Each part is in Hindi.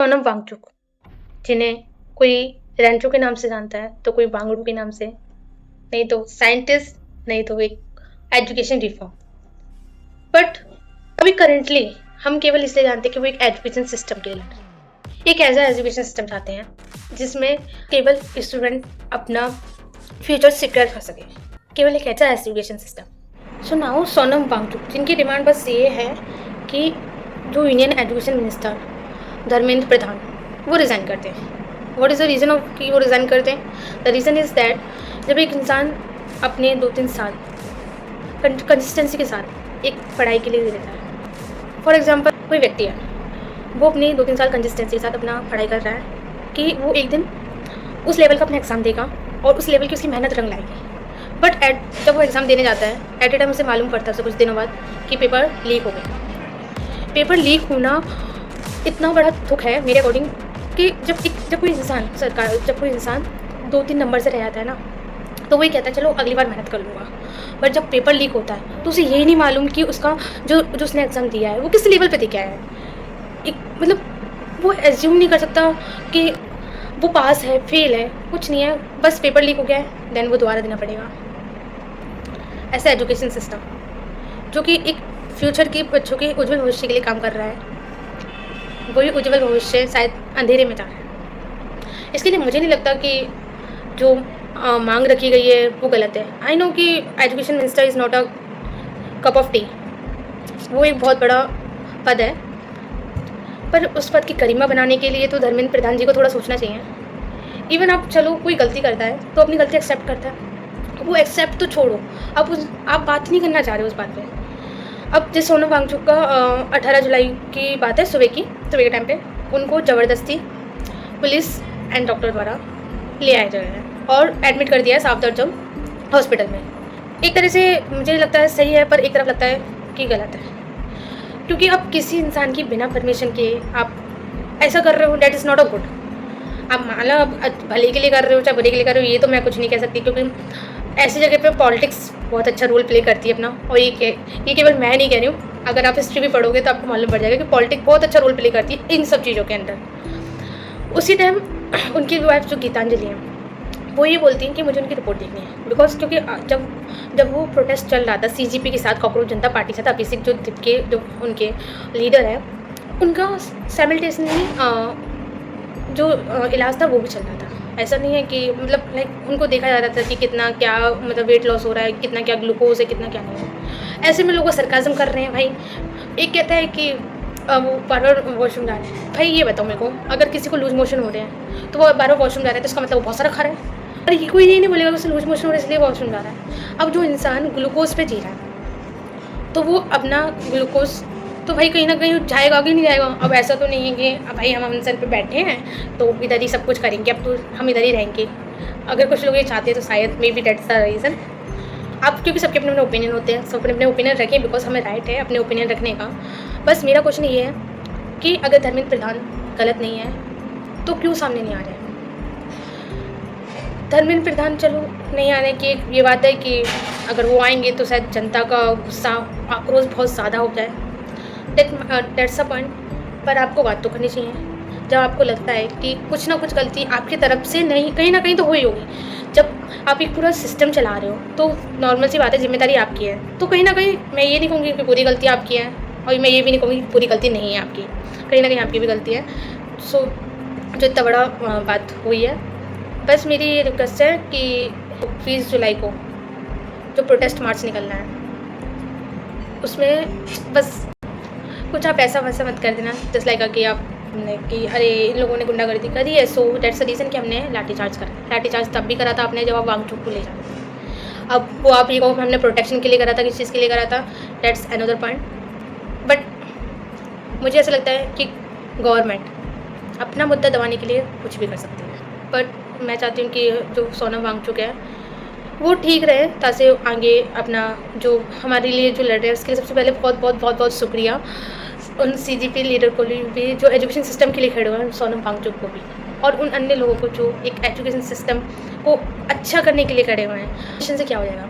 सोनम वांगचुक, जिन्हें कोई रैंचो के नाम से जानता है, तो कोई वांगडू के नाम से, नहीं तो साइंटिस्ट, नहीं तो एक एजुकेशन रिफॉर्म। बट अभी करंटली हम केवल इसलिए जानते हैं कि वो एक एजुकेशन सिस्टम के लिए एक ऐसा एजुकेशन सिस्टम चाहते हैं जिसमें केवल स्टूडेंट अपना फ्यूचर सिक्योर कर सके, केवल एक ऐसा education system. So now Sonam Wangchuk, जिनकी डिमांड बस ये है कि जो Indian education minister Dharmendra Pradhan वो रिज़ाइन करते हैं। What is the reason of कि वो रिज़ाइन करते हैं? द रीज़न इज़ दैट जब एक इंसान अपने 2-3 साल कंसिस्टेंसी के साथ एक पढ़ाई के लिए दे देता है। फॉर एग्जांपल कोई व्यक्ति है, वो अपने 2-3 साल कंसिस्टेंसी के साथ अपना पढ़ाई कर रहा है कि वो एक दिन उस लेवल का अपना एग्ज़ाम देगा और उस लेवल की उसकी मेहनत रंग लाएगी। बट जब वो एग्ज़ाम देने जाता है, एट ए टाइम उसे मालूम पड़ता है उसे कुछ दिनों बाद कि पेपर लीक हो गया। पेपर लीक होना इतना बड़ा दुख है मेरे अकॉर्डिंग कि जब कोई इंसान 2-3 नंबर से रह जाता है ना, तो वही कहता है चलो अगली बार मेहनत कर लूँगा। बट जब पेपर लीक होता है तो उसे यही नहीं मालूम कि उसका जो उसने एग्ज़ाम दिया है वो किस लेवल पे दे के आया है। एक मतलब वो एज्यूम नहीं कर सकता कि वो पास है, फेल है, कुछ नहीं है, बस पेपर लीक हो गया है, देन वो दोबारा देना पड़ेगा। ऐसा एजुकेशन सिस्टम जो कि एक फ्यूचर की बच्चों के उज्जवल भविष्य के लिए काम कर रहा है, वही उज्जवल भविष्य शायद अंधेरे में जा रहा है। इसके लिए मुझे नहीं लगता कि जो मांग रखी गई है वो गलत है। आई नो कि education minister is not a cup of T, वो एक बहुत बड़ा पद है, पर उस पद की गरिमा बनाने के लिए तो धर्मेंद्र प्रधान जी को थोड़ा सोचना चाहिए। इवन आप चलो कोई गलती करता है तो अपनी गलती एक्सेप्ट करता है, वो एक्सेप्ट तो छोड़ो, आप बात नहीं करना चाह रहे हो उस बात पे। अब जिस सोनम वांगचुक का 18 जुलाई की बात है, सुबह के टाइम पे उनको ज़बरदस्ती पुलिस एंड डॉक्टर द्वारा ले आया जा रहा है और एडमिट कर दिया है सफदरजंग हॉस्पिटल में। एक तरह से मुझे लगता है सही है, पर एक तरफ लगता है कि गलत है, क्योंकि आप किसी इंसान की बिना परमिशन के आप ऐसा कर रहे हो, that is not a good. आप मान लो आप भले के लिए कर रहे हो चाहे बुरे के लिए कर रहे हो, ये तो मैं कुछ नहीं कह सकती, क्योंकि ऐसी जगह पे पॉलिटिक्स बहुत अच्छा रोल प्ले करती है अपना। और ये केवल मैं नहीं कह रही हूँ, अगर आप हिस्ट्री भी पढ़ोगे तो आपको मालूम पड़ जाएगा कि पॉलिटिक्स बहुत अच्छा रोल प्ले करती है इन सब चीज़ों के अंदर। उसी टाइम उनकी वाइफ जो गीतांजलि हैं, वो ये बोलती हैं कि मुझे उनकी रिपोर्ट देखनी है, बिकॉज क्योंकि जब वो प्रोटेस्ट चल रहा था सीजीपी के साथ, कॉकरोच जनता पार्टी से था, अभिषेक जो उनके लीडर है, उनका साइमल्टेनियसली जो इलाज था वो भी चल रहा था। ऐसा नहीं है कि मतलब लाइक उनको देखा जा रहा था कि कितना क्या मतलब वेट लॉस हो रहा है, कितना क्या ग्लूकोज है, कितना क्या नहीं है। ऐसे में लोग सरकाज़म कर रहे हैं भाई। एक कहता है कि वो बार बार वॉशरूम जा रहे हैं। भाई ये बताओ मेरे को, अगर किसी को लूज मोशन हो रहे हैं तो वो बार बार वॉशरूम जा रहा है, तो इसका मतलब वो बहुत सारा खा रहा है। अरे ये कोई ये नहीं बोलेगा उसे लूज मोशन हो रहा है इसलिए वॉशरूम जा रहा है। अब जो इंसान ग्लूकोज पे जी रहा है तो वो अपना ग्लूकोज तो भाई कहीं ना कहीं जाएगा कि नहीं जाएगा। अब ऐसा तो नहीं है कि अब भाई हम अमृतसर पे बैठे हैं तो इधर ही सब कुछ करेंगे, अब तो हम इधर ही रहेंगे। अगर कुछ लोग ये चाहते हैं तो शायद may be that's the reason. आप क्योंकि सबके अपने अपने ओपिनियन होते हैं, सब अपने अपने ओपिनियन रखें, बिकॉज हमें राइट है अपने ओपिनियन रखने का। बस मेरा क्वेश्चन ये है कि अगर धर्मेंद्र प्रधान गलत नहीं है तो क्यों सामने नहीं आ रहे हैं? धर्मेंद्र प्रधान चलो नहीं आने की ये बात है कि अगर वो आएंगे तो शायद जनता का गुस्सा आक्रोश बहुत ज़्यादा हो जाए, दैट्स अ पॉइंट। पर आपको बात तो करनी चाहिए जब आपको लगता है कि कुछ ना कुछ गलती आपकी तरफ से नहीं, कहीं ना कहीं तो हुई होगी। जब आप एक पूरा सिस्टम चला रहे हो तो नॉर्मल सी बात है, जिम्मेदारी आपकी है। तो कहीं ना कहीं मैं ये नहीं कहूँगी कि पूरी गलती आपकी है, और मैं ये भी नहीं कहूँगी कि पूरी गलती नहीं है आपकी, कहीं ना कहीं आपकी भी गलती है। सो जो इतना बड़ा बात हुई है, बस मेरी ये रिक्वेस्ट है कि 20 जुलाई को जो प्रोटेस्ट मार्च निकलना है उसमें बस कुछ आप ऐसा वैसा मत कर देना जस्ट लाइक कि आप कि अरे इन लोगों ने गुंडागर्दी करी है, सो दैट्स द रीज़न कि हमने लाठीचार्ज करा। लाठीचार्ज तब भी करा था आपने जब आप वांगचुक को ले जाते। अब वो आप ये कहो हमने प्रोटेक्शन के लिए करा था, किस चीज़ के लिए करा था, दैट्स अनदर पॉइंट। बट मुझे ऐसा लगता है कि गवर्नमेंट अपना मुद्दा दबाने के लिए कुछ भी कर सकती है। बट मैं चाहती हूँ कि जो सोनम वांगचुक है वो ठीक रहे, ताकि आगे अपना जो हमारे लिए जो लड़ रहे हैं उसके लिए सबसे पहले बहुत बहुत बहुत बहुत शुक्रिया उन सीजीपी लीडर को भी जो एजुकेशन सिस्टम के लिए खड़े हुए हैं, सोनम वांगचुक को भी, और उन अन्य लोगों को जो एक एजुकेशन सिस्टम को अच्छा करने के लिए खड़े हुए हैं। एजुकेशन से क्या हो जाएगा?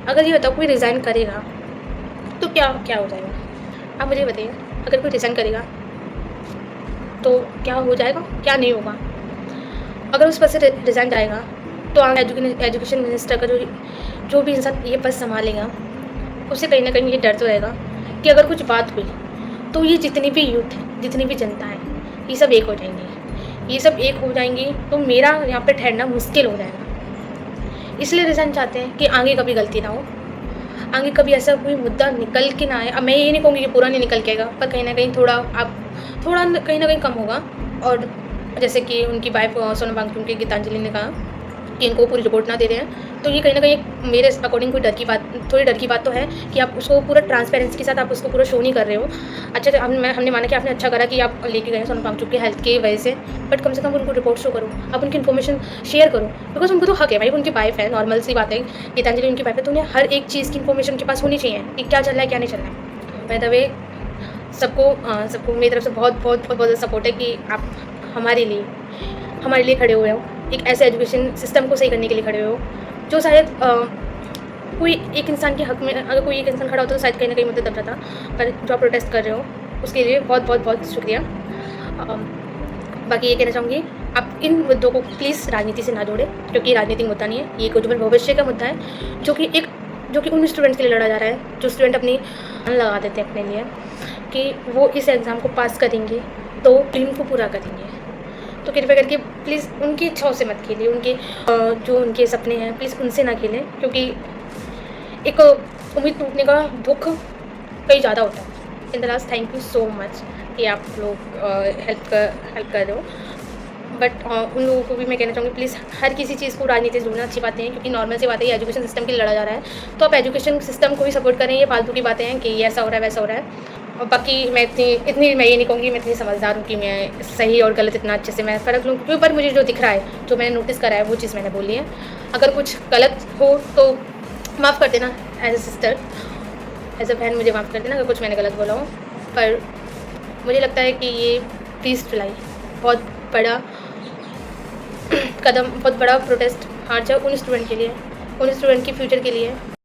अगर ये बताओ कोई रिज़ाइन करेगा तो क्या क्या हो जाएगा? आप मुझे बताइए, अगर कोई रिज़ाइन करेगा तो क्या हो जाएगा, क्या नहीं होगा। अगर उस पद से रिज़ाइन जाएगा तो आगे एजुकेशन मिनिस्टर का जो भी इंसान ये पद संभालेगा, उसे कहीं न कहीं ये डर तो रहेगा कि अगर कुछ बात हुई तो ये जितनी भी यूथ है, जितनी भी जनता है, ये सब एक हो जाएंगी। ये सब एक हो जाएंगी तो मेरा यहाँ पे ठहरना मुश्किल हो जाएगा। इसलिए रिज़ाइन चाहते हैं कि आगे कभी गलती ना हो, आगे कभी ऐसा कोई मुद्दा निकल के ना आए। अब मैं ये नहीं कहूँगी कि पूरा नहीं निकल के आएगा, पर कहीं न कहीं थोड़ा कहीं न कहीं कम होगा। और जैसे कि उनकी वाइफ़ सोनम वांगचुक की गीतांजलि ने कहा कि इनको पूरी रिपोर्ट ना दे दें, तो ये कहीं न कहीं एक मेरे अकॉर्डिंग कोई थोड़ी डर की बात तो है कि आप उसको पूरा ट्रांसपेरेंसी के साथ आप उसको पूरा शो नहीं कर रहे हो। अच्छा, तो हमने माना कि आपने अच्छा करा कि आप लेके गए सोनम वांगचुक की हेल्थ की वजह से, बट कम से कम उनको रिपोर्ट शो करो, आप उनकी इन्फॉर्मेशन शेयर करो, बिकॉज़ उनको तो हक है भाई, उनकी वाइफ़ है, नॉर्मल सी बात है, गीतांजलि उनकी वाइफ़ है, तो उन्हें हर एक चीज़ की इन्फॉर्मेशन उनके पास होनी चाहिए कि क्या चल रहा है, क्या नहीं चल रहा है। बाय द वे, सबको मेरी तरफ से बहुत सपोर्ट है कि आप हमारे लिए खड़े हुए हो, एक ऐसे एजुकेशन सिस्टम को सही करने के लिए खड़े हुए हो जो शायद कोई एक इंसान के हक में, अगर कोई एक इंसान खड़ा होता तो शायद कहीं न कहीं मुद्दा दब जाता, पर जो आप प्रोटेस्ट कर रहे हो उसके लिए बहुत शुक्रिया। बाकी ये कहना चाहूँगी, आप इन मुद्दों को प्लीज़ राजनीति से ना जोड़ें, क्योंकि राजनीतिक मुद्दा नहीं है, ये एक उज्ज्वल भविष्य का मुद्दा है जो कि उन स्टूडेंट्स के लिए लड़ा जा रहा है जो स्टूडेंट अपनी जान लगा देते हैं अपने लिए कि वो इस एग्ज़ाम को पास करेंगे तो ड्रीम को पूरा करेंगे। तो कृपया करके प्लीज़ उनकी इच्छाओं से मत खेलिए, जो उनके सपने हैं प्लीज़ उनसे ना खेलें, क्योंकि एक उम्मीद टूटने का दुख कहीं ज़्यादा होता है। In the last, thank you so much कि आप लोग हेल्प कर रहे हो, बट उन लोगों को भी मैं कहना चाहूँगी प्लीज़ हर किसी चीज़ को राजनीति से जोड़ना अच्छी बातें हैं, क्योंकि नॉर्मल सी बात है, ये एजुकेशन सिस्टम के लिए लड़ा जा रहा है, तो आप एजुकेशन सिस्टम को भी सपोर्ट करें। ये फालतू की बातें हैं कि ये ऐसा हो रहा है, वैसा हो रहा है। और बाकी मैं मैं ये नहीं कहूँगी मैं इतनी समझदार हूँ कि मैं सही और गलत इतना अच्छे से मैं फ़र्क लूँ, क्योंकि पर मुझे जो दिख रहा है, जो मैंने नोटिस करा है, वो चीज़ मैंने बोली है। अगर कुछ गलत हो तो माफ़ कर देना, as a sister, as a behen मुझे माफ़ कर देना अगर कुछ मैंने गलत बोला हो। पर मुझे लगता है कि ये 30 जुलाई बहुत बड़ा कदम, बहुत बड़ा प्रोटेस्ट मार्च है उन स्टूडेंट के लिए, उन स्टूडेंट के फ्यूचर के लिए।